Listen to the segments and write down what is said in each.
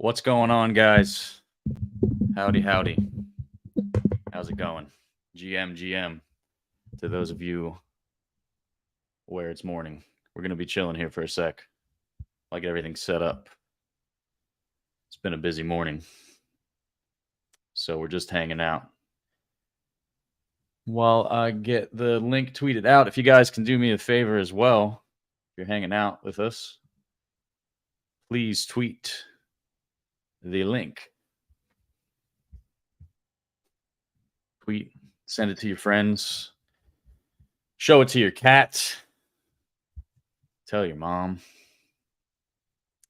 What's going on, guys? Howdy, howdy. How's it going? GM. To those of you where it's morning, we're going to be chilling here for a sec. Like everything's set up. It's been a busy morning. So we're just hanging out. While I get the link tweeted out, if you guys can do me a favor as well, if you're hanging out with us, please tweet the link. Tweet, send it to your friends, show it to your cat, tell your mom,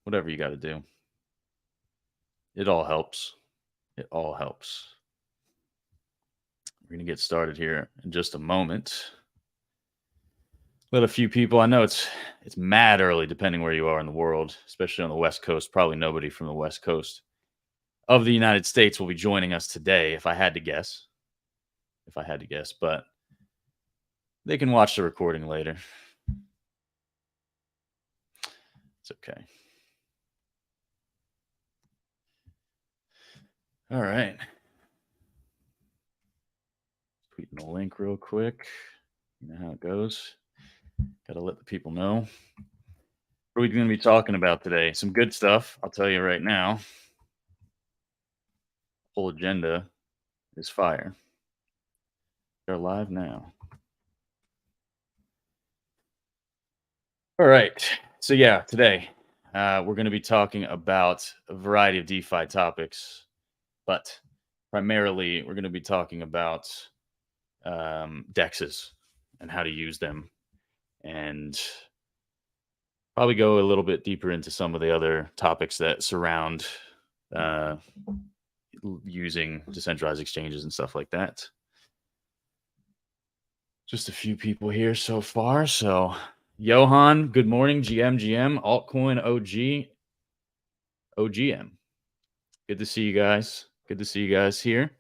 whatever you got to do. It all helps. It all helps. We're going to get started here in just a moment. Let a few people, I know it's mad early depending where you are in the world, especially on the West Coast. Probably nobody from the West Coast of the United States will be joining us today, if I had to guess. But they can watch the recording later. It's okay. All right. Tweeting the link real quick. You know how it goes. Got to let the people know. What are we going to be talking about today? Some good stuff. I'll tell you right now. Whole agenda is fire. They're live now. All right. So yeah, today we're going to be talking about a variety of DeFi topics, but primarily we're going to be talking about DEXs and how to use them, and probably go a little bit deeper into some of the other topics that surround using decentralized exchanges and stuff like that. Just a few people here so far. So Johan, good morning. GM, altcoin OGM. Good to see you guys. Good to see you guys here.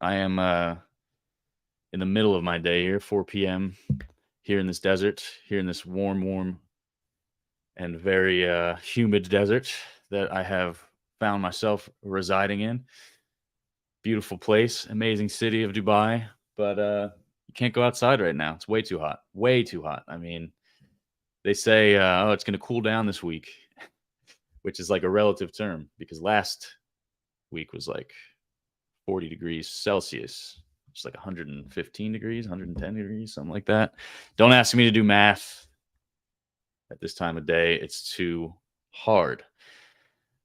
I am in the middle of my day here, 4 p.m. here in this desert, here in this warm and very humid desert that I have found myself residing in. Beautiful place, amazing city of Dubai, but you can't go outside right now. It's way too hot. Way too hot. I mean, they say, it's going to cool down this week, which is like a relative term because last week was like 40 degrees Celsius. It's like 115 degrees, 110 degrees, something like that. Don't ask me to do math at this time of day. It's too hard.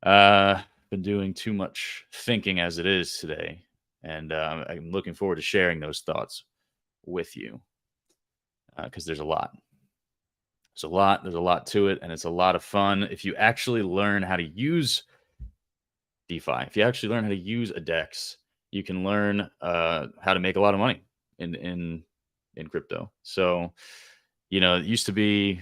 Been doing too much thinking as it is today, and I'm looking forward to sharing those thoughts with you because there's a lot. There's a lot to it, and it's a lot of fun if you actually learn how to use DeFi. If you actually learn how to use a DEX, you can learn how to make a lot of money in crypto. So, it used to be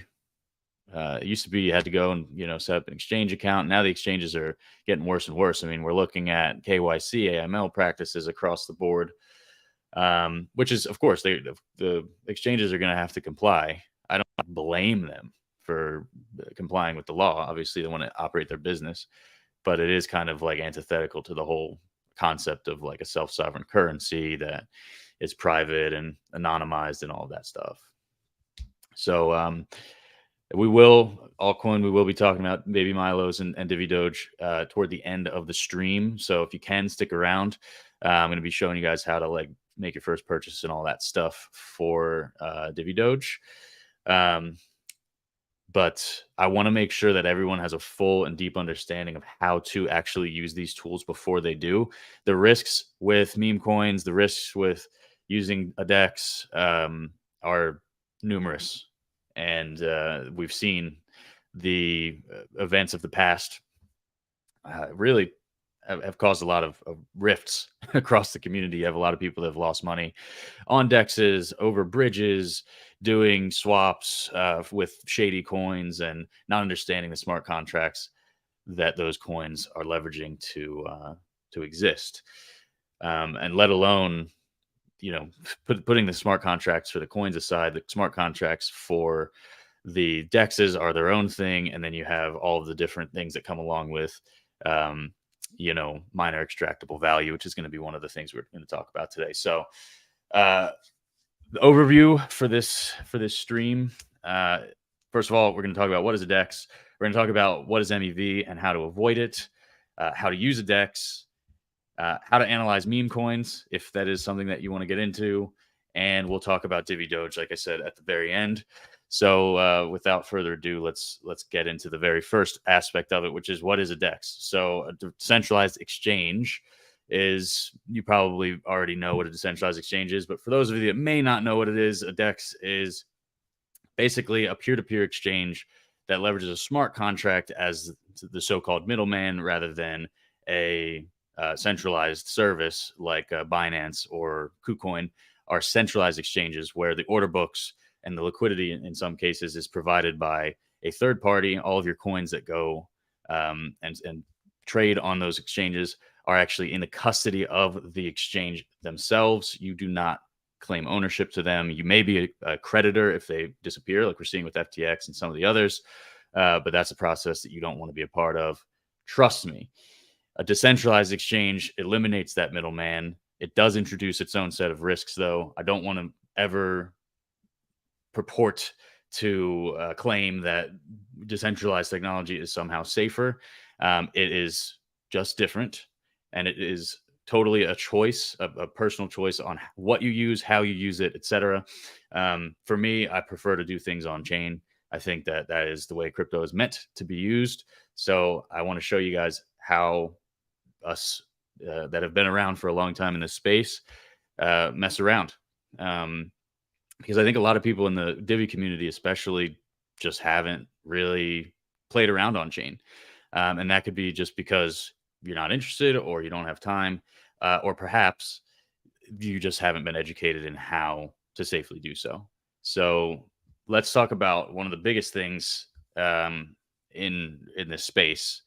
you had to go and set up an exchange account. Now the exchanges are getting worse and worse. I mean, we're looking at KYC, AML practices across the board, which is, of course, the exchanges are going to have to comply. I don't blame them for complying with the law. Obviously, they want to operate their business, but it is kind of like antithetical to the whole concept of like a self-sovereign currency that is private and anonymized and all of that stuff. So, we will be talking about Baby Milos and DiviDoge toward the end of the stream. So if you can stick around, I'm going to be showing you guys how to like make your first purchase and all that stuff for DiviDoge. But I want to make sure that everyone has a full and deep understanding of how to actually use these tools before they do. The risks with meme coins, the risks with using a DEX are numerous. And we've seen the events of the past really have caused a lot of rifts across the community. You have a lot of people that have lost money on DEXs, over bridges, doing swaps with shady coins and not understanding the smart contracts that those coins are leveraging to exist. And let alone putting the smart contracts for the coins aside, the smart contracts for The dexes are their own thing, and then you have all of the different things that come along with, um, minor extractable value, which is going to be one of the things we're going to talk about today. So, uh, the overview for this stream. Uh, First of all, we're going to talk about what is a DEX. We're going to talk about what is MEV and how to avoid it, how to use a DEX, how to analyze meme coins, if that is something that you want to get into, and we'll talk about DiviDoge, like I said, at the very end. So, without further ado, let's get into the very first aspect of it, which is what is a DEX. So, a decentralized exchange is, you probably already know what a decentralized exchange is, but for those of you that may not know what it is, a DEX is basically a peer-to-peer exchange that leverages a smart contract as the so-called middleman rather than a centralized service like Binance or KuCoin. Are centralized exchanges where the order books and the liquidity in some cases is provided by a third party. All of your coins that go and trade on those exchanges are actually in the custody of the exchange themselves. You do not claim ownership to them. You may be a creditor if they disappear, like we're seeing with FTX and some of the others, but that's a process that you don't want to be a part of. Trust me. A decentralized exchange eliminates that middleman. It does introduce its own set of risks, though. I don't want to ever purport to claim that decentralized technology is somehow safer. It is just different, and it is totally a choice, a personal choice on what you use, how you use it, etc. For me, I prefer to do things on chain. I think that that is the way crypto is meant to be used. So I want to show you guys how us that have been around for a long time in this space mess around. Because I think a lot of people in the Divi community, especially, just haven't really played around on chain. And that could be just because you're not interested or you don't have time, or perhaps you just haven't been educated in how to safely do so. So let's talk about one of the biggest things in this space,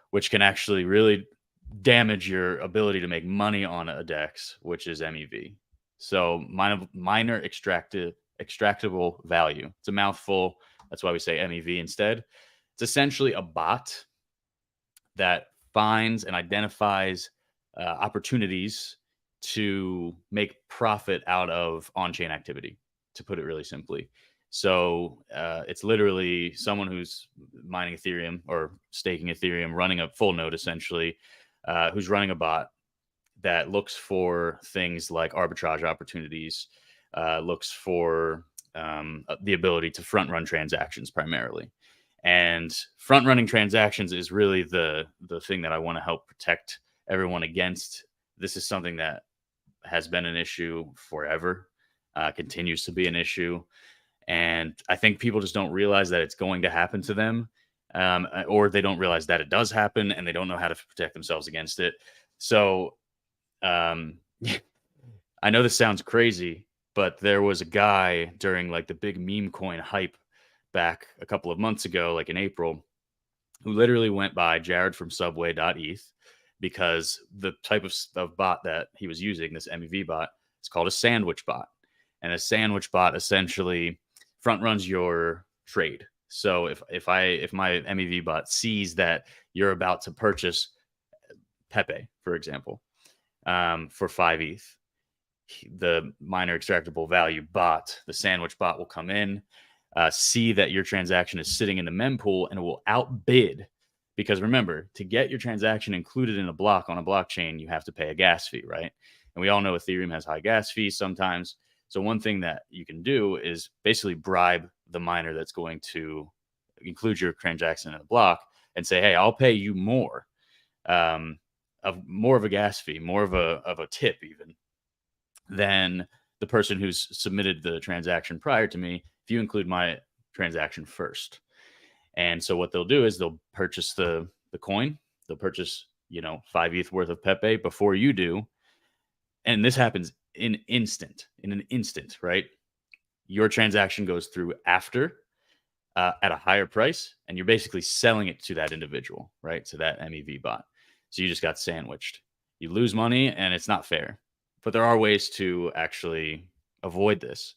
which can actually really damage your ability to make money on a DEX, which is MEV. So minor extractable value. It's a mouthful. That's why we say MEV instead. It's essentially a bot that finds and identifies opportunities to make profit out of on-chain activity, to put it really simply. So it's literally someone who's mining Ethereum or staking Ethereum, running a full node essentially, who's running a bot that looks for things like arbitrage opportunities, looks for the ability to front run transactions primarily. And front running transactions is really the thing that I want to help protect everyone against. This is something that has been an issue forever, continues to be an issue. And I think people just don't realize that it's going to happen to them, or they don't realize that it does happen and they don't know how to protect themselves against it. So um, I know this sounds crazy, but there was a guy during like the big meme coin hype back a couple of months ago, like in April, who literally went by Jared from Subway.eth because the type of bot that he was using, this MEV bot, is called a sandwich bot. And a sandwich bot essentially front runs your trade. So if my MEV bot sees that you're about to purchase Pepe, for example, for 5 ETH, the minor extractable value bot, the sandwich bot, will come in, see that your transaction is sitting in the mempool, and it will outbid. Because remember, to get your transaction included in a block on a blockchain, you have to pay a gas fee, right? And we all know Ethereum has high gas fees sometimes. So one thing that you can do is basically bribe the miner that's going to include your transaction in a block and say, hey, I'll pay you more, of more of a gas fee, more of a tip even, than the person who's submitted the transaction prior to me, if you include my transaction first. And so what they'll do is they'll purchase the coin. They'll purchase, 5 ETH worth of Pepe before you do. And this happens in an instant, right? Your transaction goes through after, at a higher price, and you're basically selling it to that individual, right? To that MEV bot. So you just got sandwiched. You lose money, and it's not fair. But there are ways to actually avoid this.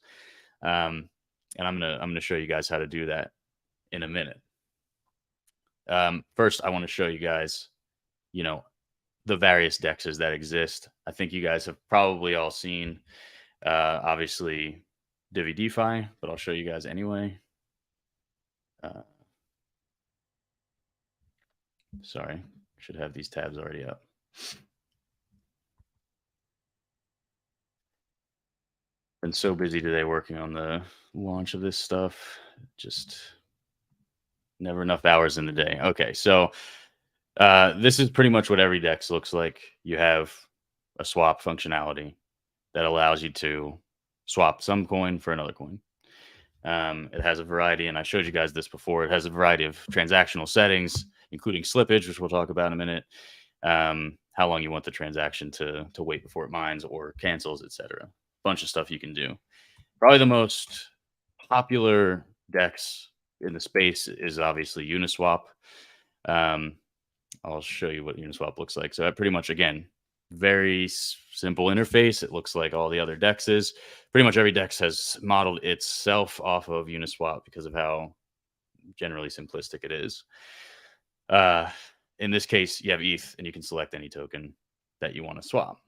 and I'm gonna show you guys how to do that in a minute. First, I want to show you guys, you know, the various dexes that exist. I think you guys have probably all seen, obviously, DiviDeFi, but I'll show you guys anyway. Uh, Sorry, should have these tabs already up. Been so busy today working on the launch of this stuff. Just never enough hours in the day. Okay, so this is pretty much what every dex looks like. You have a swap functionality that allows you to swap some coin for another coin. It has a variety, and I showed you guys this before. It has a variety of transactional settings, including slippage, which we'll talk about in a minute. How long you want the transaction to wait before it mines or cancels, etc. Bunch of stuff you can do. Probably the most popular DEX in the space is obviously Uniswap. Um, I'll show you what Uniswap looks like. So that pretty much, again, very simple interface. It looks like all the other DEXs. Pretty much every DEX has modeled itself off of Uniswap because of how generally simplistic it is. Uh, in this case, you have ETH, and you can select any token that you want to swap.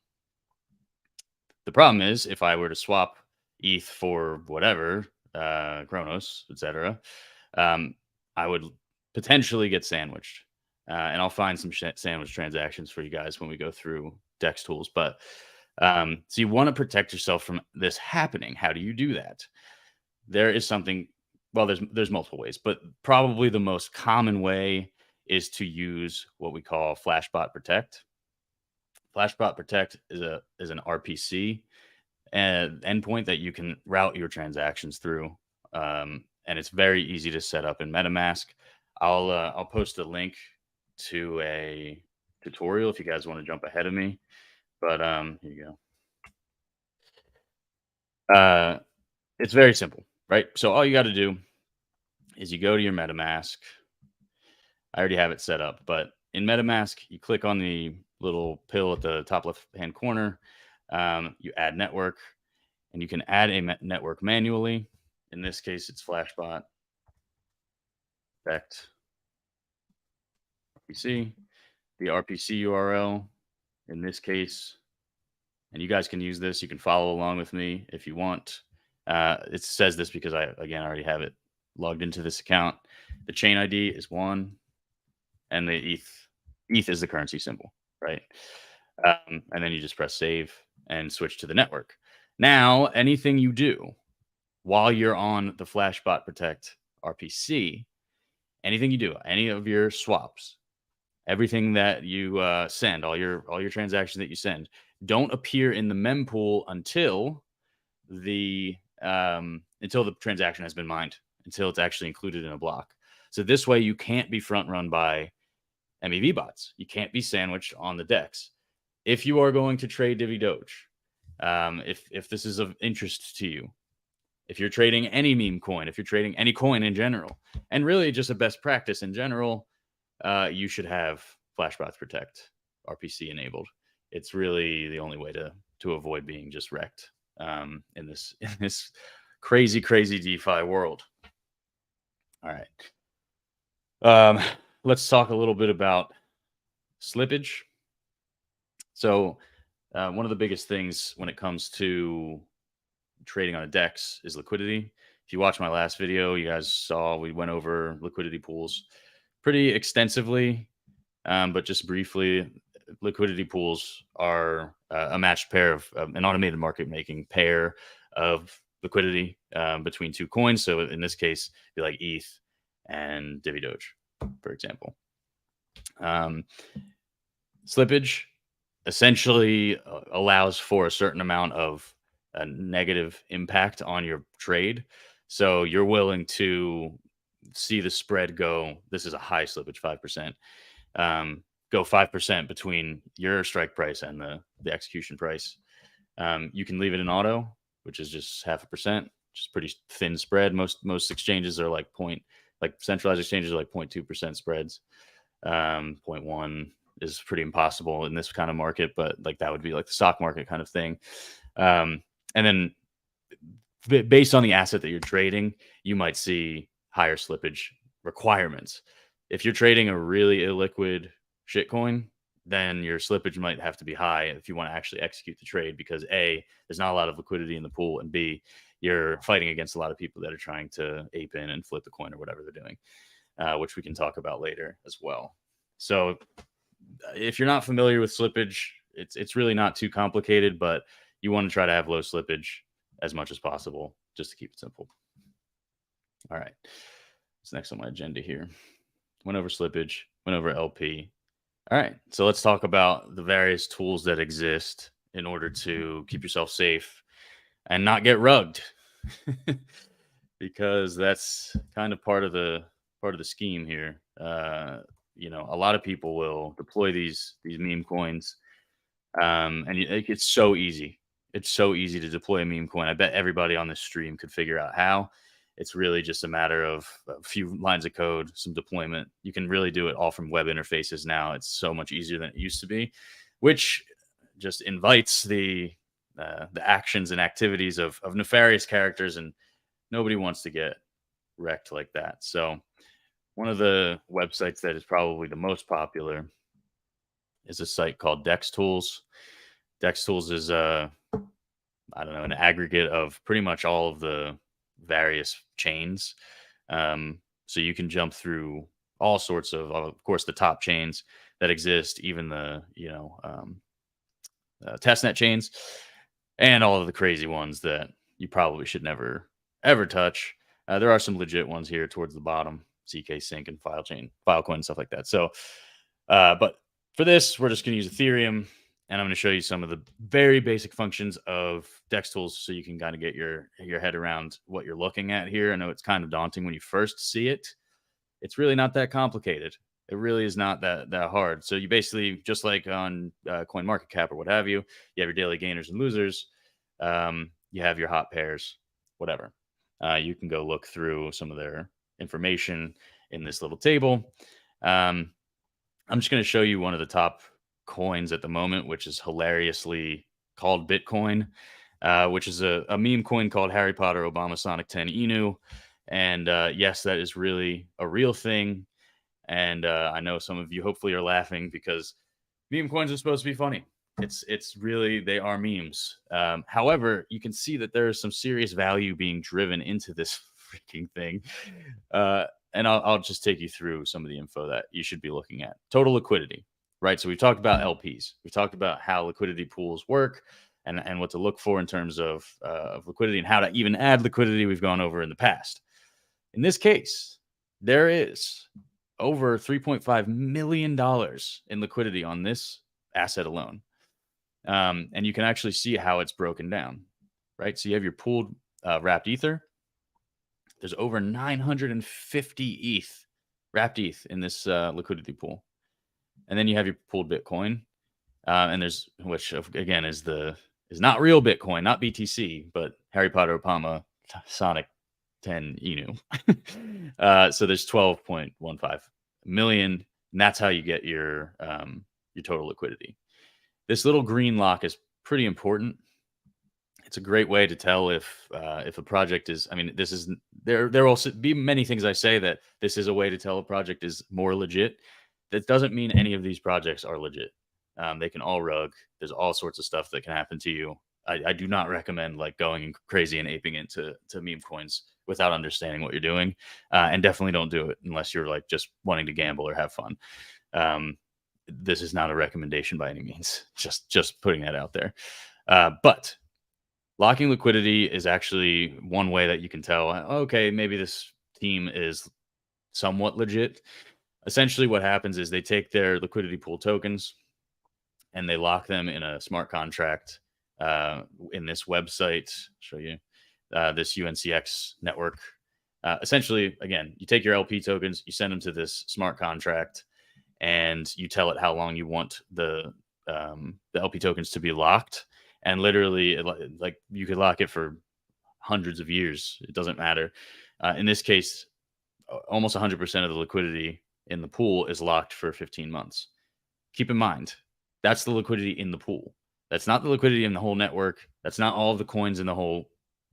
The problem is, if I were to swap ETH for whatever, Chronos, etc., um, I would potentially get sandwiched. And I'll find some sandwich transactions for you guys when we go through Dex tools. But so you want to protect yourself from this happening. How do you do that? There is something. Well, there's multiple ways, but probably the most common way is to use what we call Flashbot Protect. Flashbot Protect is an RPC endpoint that you can route your transactions through, and it's very easy to set up in MetaMask. I'll post a link to a tutorial if you guys want to jump ahead of me. But here you go. It's very simple, right? So all you got to do is you go to your MetaMask. I already have it set up, but in MetaMask, you click on the little pill at the top left hand corner. You add network, and you can add a network manually. In this case, it's Flashbot Effect RPC. The RPC URL in this case, and you guys can use this. You can follow along with me if you want. It says this because I already have it logged into this account. The chain ID is 1, and the ETH is the currency symbol, right? And then you just press save and switch to the network. Now, anything you do while you're on the Flashbot Protect RPC, anything you do, any of your swaps, everything that you send, all your transactions that you send, don't appear in the mempool until the transaction has been mined, until it's actually included in a block. So this way, you can't be front run by MEV bots. You can't be sandwiched on the DEX. If you are going to trade DiviDoge, if this is of interest to you, if you're trading any meme coin, if you're trading any coin in general, and really just a best practice in general, you should have Flashbots Protect RPC enabled. It's really the only way to avoid being just wrecked in this crazy DeFi world. All right. Let's talk a little bit about slippage. So one of the biggest things when it comes to trading on a DEX is liquidity. If you watch my last video, you guys saw we went over liquidity pools pretty extensively, but just briefly, liquidity pools are a matched pair of an automated market making pair of liquidity between two coins. So in this case, be like ETH and DiviDoge, for example. Slippage essentially allows for a certain amount of a negative impact on your trade. So you're willing to see the spread go. This is a high slippage, 5%. Go 5% between your strike price and the execution price. You can leave it in auto, which is just 0.5%, just pretty thin spread. Most exchanges are like centralized exchanges are like 0.2% spreads. 0.1 is pretty impossible in this kind of market, but like that would be like the stock market kind of thing. And then based on the asset that you're trading, you might see higher slippage requirements. If you're trading a really illiquid shitcoin, then your slippage might have to be high if you want to actually execute the trade because A, there's not a lot of liquidity in the pool, and B, you're fighting against a lot of people that are trying to ape in and flip the coin or whatever they're doing, which we can talk about later as well. So if you're not familiar with slippage, it's really not too complicated, but you want to try to have low slippage as much as possible just to keep it simple. All right. What's next on my agenda here? Went over slippage, went over LP. All right. So let's talk about the various tools that exist in order to keep yourself safe and not get rugged. Because that's kind of part of the scheme here. A lot of people will deploy these meme coins, and it's so easy. It's so easy to deploy a meme coin. I bet everybody on this stream could figure out how. It's really just a matter of a few lines of code, some deployment. You can really do it all from web interfaces now. It's so much easier than it used to be, which just invites the actions and activities of nefarious characters, and nobody wants to get wrecked like that. So one of the websites that is probably the most popular is a site called Dex Tools. Dex Tools is an aggregate of pretty much all of the various chains. So you can jump through all sorts of course, the top chains that exist, even the testnet chains, and all of the crazy ones that you probably should never ever touch. There are some legit ones here towards the bottom, CK Sync and Filecoin, stuff like that. So, but for this, we're just going to use Ethereum, and I'm going to show you some of the very basic functions of Dex Tools so you can kind of get your head around what you're looking at here. I know it's kind of daunting when you first see it. It's really not that complicated. It really is not that hard. So you basically, just like on CoinMarketCap or what have you, you have your daily gainers and losers. You have your hot pairs, whatever. You can go look through some of their information in this little table. I'm just going to show you one of the top coins at the moment, which is hilariously called Bitcoin, which is a meme coin called Harry Potter Obama Sonic 10 Inu. And yes, that is really a real thing. And I know some of you hopefully are laughing because meme coins are supposed to be funny. It's really, they are memes. However, you can see that there is some serious value being driven into this freaking thing. And I'll just take you through some of the info that you should be looking at. Total liquidity, right? So we've talked about LPs. We've talked about how liquidity pools work and what to look for in terms of liquidity and how to even add liquidity. We've gone over in the past. In this case, there is over $3.5 million in liquidity on this asset alone. And you can actually see how it's broken down, right? So you have your pooled wrapped ether. There's over 950 ETH, wrapped ETH in this liquidity pool. And then you have your pooled Bitcoin. And there's, which again is not real Bitcoin, not BTC, but Harry Potter Obama Sonic 10 Inu. So there's 12.15 million, and that's how you get your total liquidity. This little green lock is pretty important. It's a great way to tell if a project is, I mean, this is, there will be many things I say that this is a way to tell a project is more legit. That doesn't mean any of these projects are legit. They can all rug. There's all sorts of stuff that can happen to you. I do not recommend like going crazy and aping into meme coins without understanding what you're doing. And definitely don't do it unless you're like just wanting to gamble or have fun. This is not a recommendation by any means, just putting that out there. But locking liquidity is actually one way that you can tell, okay, maybe this team is somewhat legit. Essentially what happens is they take their liquidity pool tokens and they lock them in a smart contract in this website. I'll show you this UNCX network. Essentially, again, you take your LP tokens, you send them to this smart contract, and you tell it how long you want the LP tokens to be locked. And literally, like you could lock it for hundreds of years. It doesn't matter. In this case, almost 100% of the liquidity in the pool is locked for 15 months. Keep in mind, that's the liquidity in the pool. That's not the liquidity in the whole network. That's not all of the coins in the whole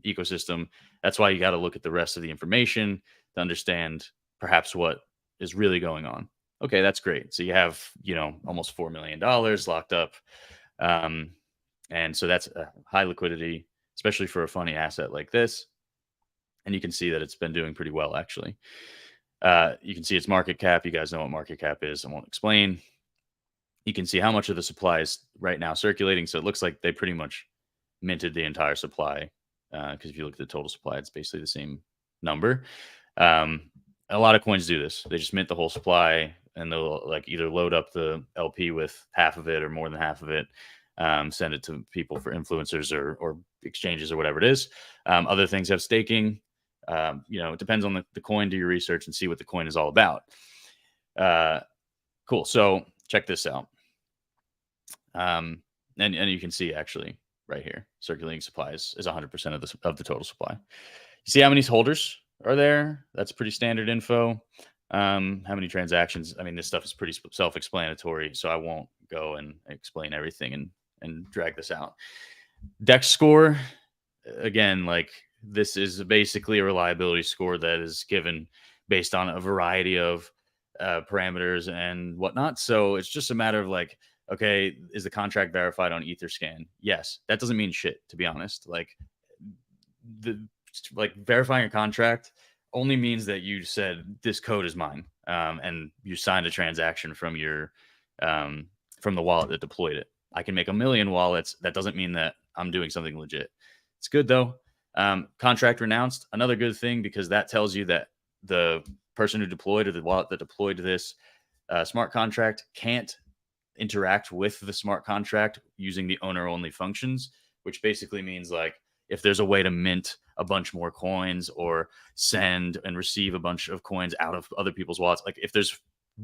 ecosystem. That's why you got to look at the rest of the information to understand perhaps what is really going on. Okay, that's great. So you have, almost $4 million locked up. Um, and so that's a high liquidity, especially for a funny asset like this. And you can see that it's been doing pretty well, actually. You can see its market cap. You guys know what market cap is. I won't explain. You can see how much of the supply is right now circulating. So it looks like they pretty much minted the entire supply. Because if you look at the total supply, it's basically the same number. A lot of coins do this. They just mint the whole supply, and they'll like either load up the LP with half of it or more than half of it, send it to people for influencers or exchanges or whatever it is. Other things have staking. It depends on the coin. Do your research and see what the coin is all about. Cool. So check this out. And you can see actually right here, circulating supplies is 100% of the total supply. You see how many holders are there? That's pretty standard info. How many transactions? I mean, this stuff is pretty self-explanatory, so I won't go and explain everything and drag this out. Dex score, again, like this is basically a reliability score that is given based on a variety of parameters and whatnot. So it's just a matter of like, okay, is the contract verified on Etherscan? Yes. That doesn't mean shit, to be honest. Like verifying a contract only means that you said this code is mine, and you signed a transaction from your from the wallet that deployed it. I can make a million wallets. That doesn't mean that I'm doing something legit. It's good though. Contract renounced, another good thing, because that tells you that the person who deployed or the wallet that deployed this smart contract can't interact with the smart contract using the owner only functions, which basically means like if there's a way to mint a bunch more coins or send and receive a bunch of coins out of other people's wallets, like if there's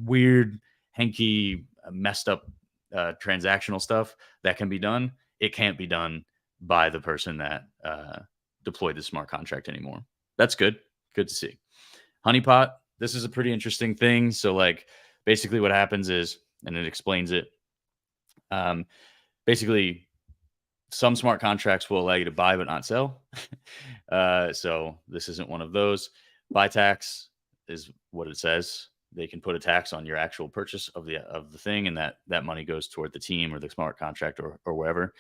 weird, hanky, messed up transactional stuff that can be done, it can't be done by the person that deployed the smart contract anymore. That's good. Good to see. Honeypot, this is a pretty interesting thing. So like basically what happens is, and it explains it, basically some smart contracts will allow you to buy but not sell. So this isn't one of those. Buy tax is what it says. They can put a tax on your actual purchase of the thing, and that money goes toward the team or the smart contract or wherever.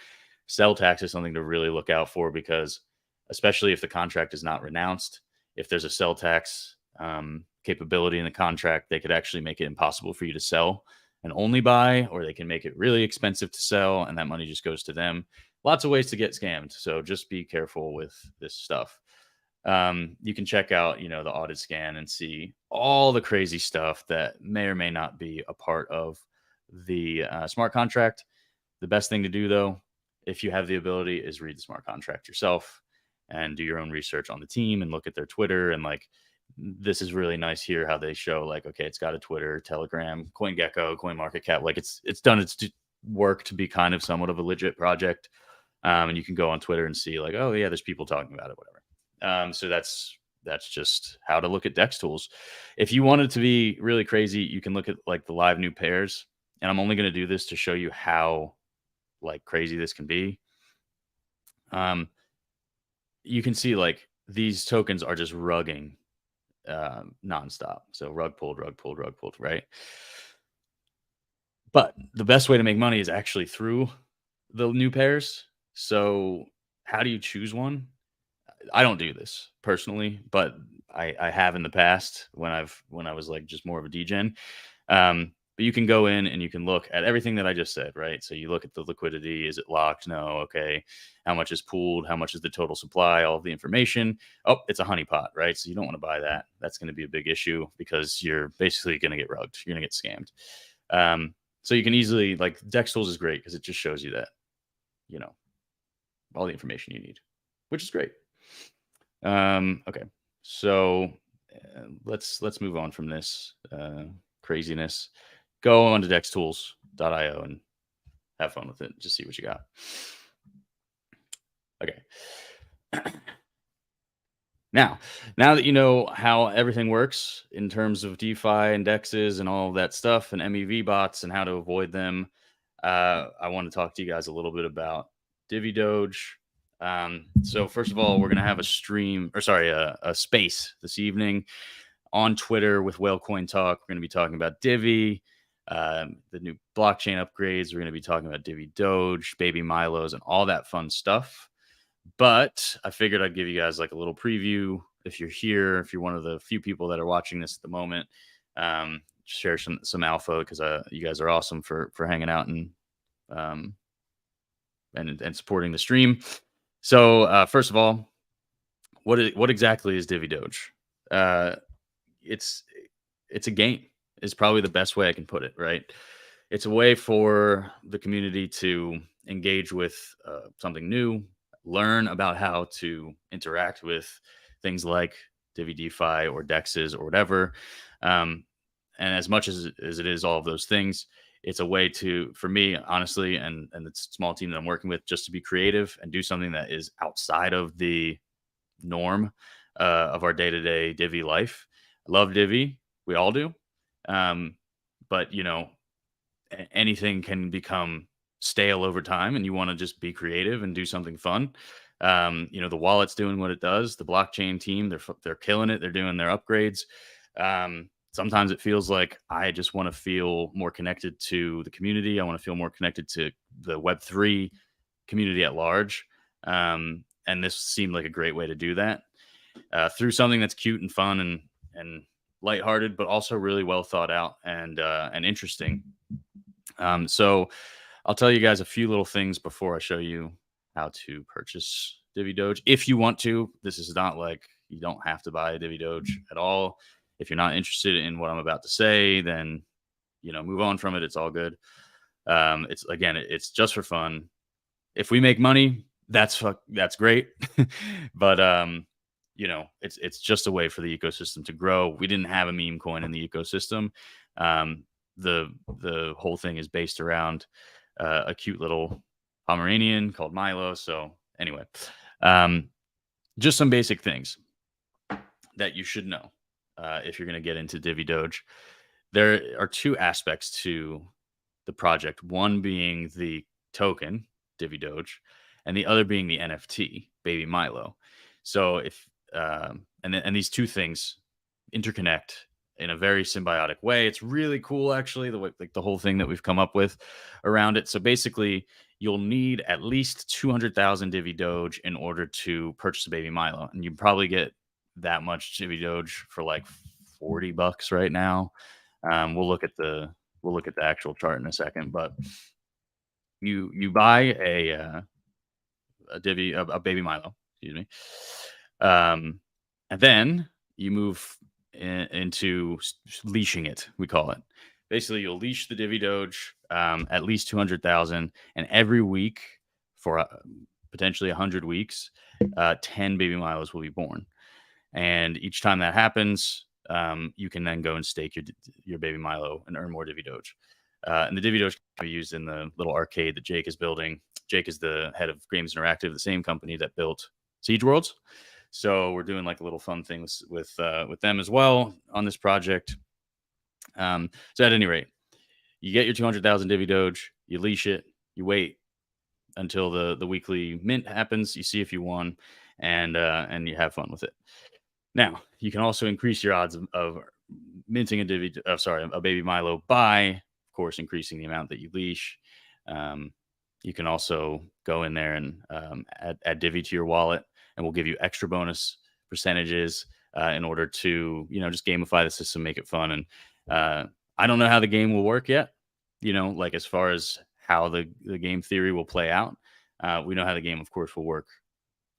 Sell tax is something to really look out for, because especially if the contract is not renounced, if there's a sell tax capability in the contract, they could actually make it impossible for you to sell and only buy, or they can make it really expensive to sell, and that money just goes to them. Lots of ways to get scammed, so just be careful with this stuff. You can check out, the audit scan and see all the crazy stuff that may or may not be a part of the smart contract. The best thing to do, though, if you have the ability, is read the smart contract yourself and do your own research on the team and look at their Twitter. And like, this is really nice here how they show like, okay, it's got a Twitter, Telegram, CoinGecko, CoinMarketCap. Like it's done its work to be kind of somewhat of a legit project. And you can go on Twitter and see like, oh yeah, there's people talking about it, whatever. So that's just how to look at DEX tools. If you want it to be really crazy, you can look at like the live new pairs. And I'm only going to do this to show you how like crazy this can be. You can see like these tokens are just rugging nonstop. So rug pulled, right? But the best way to make money is actually through the new pairs. So how do you choose one? I don't do this personally, but I have in the past when I was like just more of a degen. But you can go in and you can look at everything that I just said, right? So you look at the liquidity. Is it locked? No. Okay. How much is pooled? How much is the total supply? All of the information. Oh, it's a honeypot, right? So you don't want to buy that. That's going to be a big issue because you're basically going to get rugged. You're going to get scammed. So you can easily, like, Dex Tools is great because it just shows you that, all the information you need, which is great. Okay. So let's move on from this craziness. Go on to dextools.io and have fun with it. Just see what you got. Okay. Now that you know how everything works in terms of DeFi and DEXs and all of that stuff and MEV bots and how to avoid them, I want to talk to you guys a little bit about DiviDoge. So first of all, we're gonna have a stream, or sorry, a space this evening on Twitter with Whalecoin Talk. We're gonna be talking about Divi, the new blockchain upgrades. We're gonna be talking about DiviDoge, Baby Milos, and all that fun stuff. But I figured I'd give you guys like a little preview if you're here, if you're one of the few people that are watching this at the moment. Share some alpha because you guys are awesome for hanging out um, and supporting the stream. So first of all, what exactly is DiviDoge? Uh, it's it's a game. Is probably the best way I can put it. Right? It's a way for the community to engage with something new, learn about how to interact with things like Divi DeFi or Dexes or whatever. Um, and as much as it is all of those things, it's a way to, for me, honestly, and the small team that I'm working with, just to be creative and do something that is outside of the norm of our day to day Divi life. I love Divi, we all do, um, but anything can become stale over time, and you want to just be creative and do something fun. The wallet's doing what it does. The blockchain team, they're killing it. They're doing their upgrades. Sometimes it feels like I just want to feel more connected to the community. I want to feel more connected to the Web3 community at large. And this seemed like a great way to do that through something that's cute and fun and lighthearted, but also really well thought out and interesting. So I'll tell you guys a few little things before I show you how to purchase DiviDoge. If you want to, this is not like you don't have to buy a DiviDoge at all. If you're not interested in what I'm about to say, then move on from it. It's all good. It's just for fun. If we make money, that's great. But it's just a way for the ecosystem to grow. We didn't have a meme coin in the ecosystem. The whole thing is based around a cute little Pomeranian called Milo. So anyway, just some basic things that you should know if you're going to get into DiviDoge. There are two aspects to the project. One being the token DiviDoge, and the other being the NFT Baby Milo. So if and these two things interconnect in a very symbiotic way. It's really cool, actually, the way, like the whole thing that we've come up with around it. So basically, you'll need at least 200,000 DiviDoge in order to purchase a Baby Milo, and you probably get that much DiviDoge for like $40 right now. We'll look at the actual chart in a second, but you buy a Baby Milo, excuse me, and then you move into leashing it. We call it. Basically, you'll leash the DiviDoge at least 200,000, and every week for potentially 100 weeks, 10 Baby Milos will be born. And each time that happens, you can then go and stake your Baby Milo and earn more DiviDoge. And the DiviDoge can be used in the little arcade that Jake is building. Jake is the head of Games Interactive, the same company that built Siege Worlds. So we're doing like a little fun thing with them as well on this project. So at any rate, you get your 200,000 DiviDoge, you leash it, you wait until the weekly mint happens. You see if you won, and you have fun with it. Now you can also increase your odds of minting a Baby Milo by, of course, increasing the amount that you leash. You can also go in there and add Divi to your wallet, and we'll give you extra bonus percentages in order to just gamify the system, make it fun. And I don't know how the game will work yet. Like as far as how the game theory will play out. We know how the game, of course, will work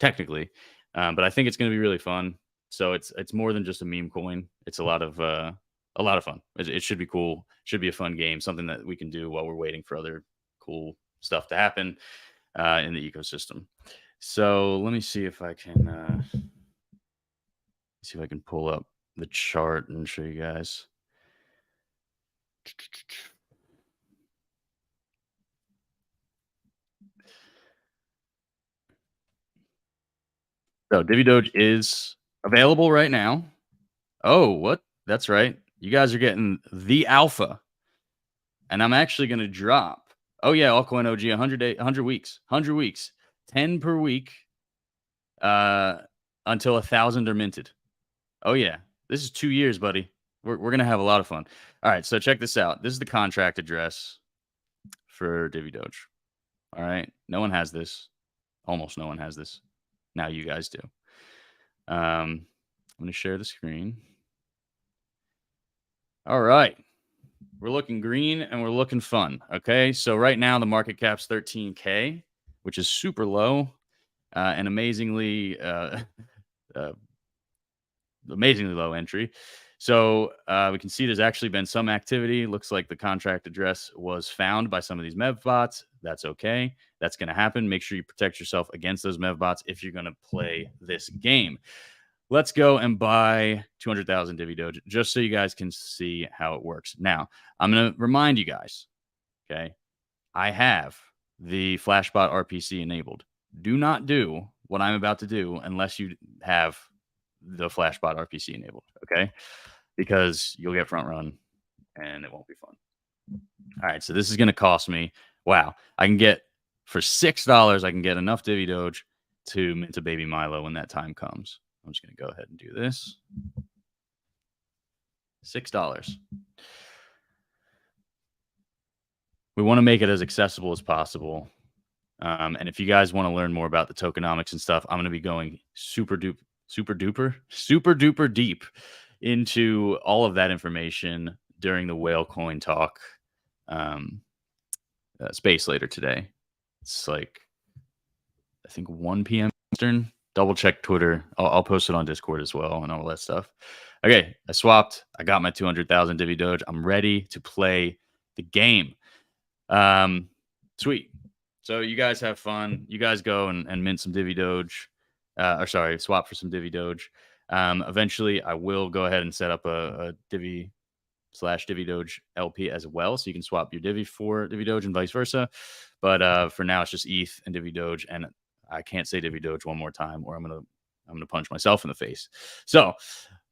technically, but I think it's going to be really fun. So it's more than just a meme coin. It's a lot of fun. It should be cool. It should be a fun game, something that we can do while we're waiting for other cool stuff to happen in the ecosystem. So let me see if I can pull up the chart and show you guys. So DiviDoge is available right now. Oh, what? That's right. You guys are getting the alpha. And I'm actually going to drop. Oh, yeah, Altcoin OG, 100 weeks. 10 per week. until 1,000 are minted. Oh yeah, this is 2 years, buddy. We're gonna have a lot of fun. All right, so check this out. This is the contract address for DiviDoge. All right, no one has this. Almost no one has this. Now you guys do. I'm gonna share the screen. All right, we're looking green and we're looking fun. Okay, so right now the market cap's 13K, which is super low and amazingly uh, amazingly low entry. So we can see there's actually been some activity. Looks like the contract address was found by some of these mev bots. That's okay. That's going to happen. Make sure you protect yourself against those mev bots if you're going to play this game. Let's go and buy 200,000 DiviDoge just so you guys can see how it works. Now, I'm going to remind you guys, okay, I have the Flashbot RPC enabled. Do not do what I'm about to do unless you have the Flashbot RPC enabled, okay? Because you'll get front run and it won't be fun. All right, so this is going to cost me. Wow, I can get for $6. I can get enough DiviDoge to mint a baby Milo when that time comes. I'm just going to go ahead and do this. $6. We want to make it as accessible as possible. And if you guys want to learn more about the tokenomics and stuff, I'm going to be going super duper deep into all of that information during the whale coin talk space later today. It's like, I think 1 p.m. Eastern. Double check Twitter. I'll post it on Discord as well and all that stuff. Okay, I swapped. I got my 200,000 DiviDoge. I'm ready to play the game. Sweet. So you guys have fun. You guys go and mint some DiviDoge. Swap for some DiviDoge. Eventually, I will go ahead and set up a Divi/DiviDoge LP as well, so you can swap your Divi for DiviDoge and vice versa. But for now, it's just ETH and DiviDoge, and I can't say DiviDoge one more time, or I'm gonna punch myself in the face. So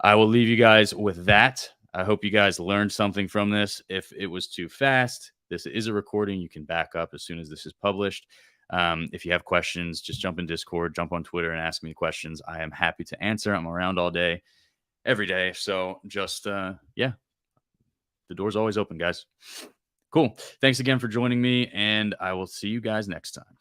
I will leave you guys with that. I hope you guys learned something from this. If it was too fast, this is a recording. You can back up as soon as this is published. If you have questions, just jump in Discord, jump on Twitter and ask me questions. I am happy to answer. I'm around all day, every day. So just, the door's always open, guys. Cool. Thanks again for joining me, and I will see you guys next time.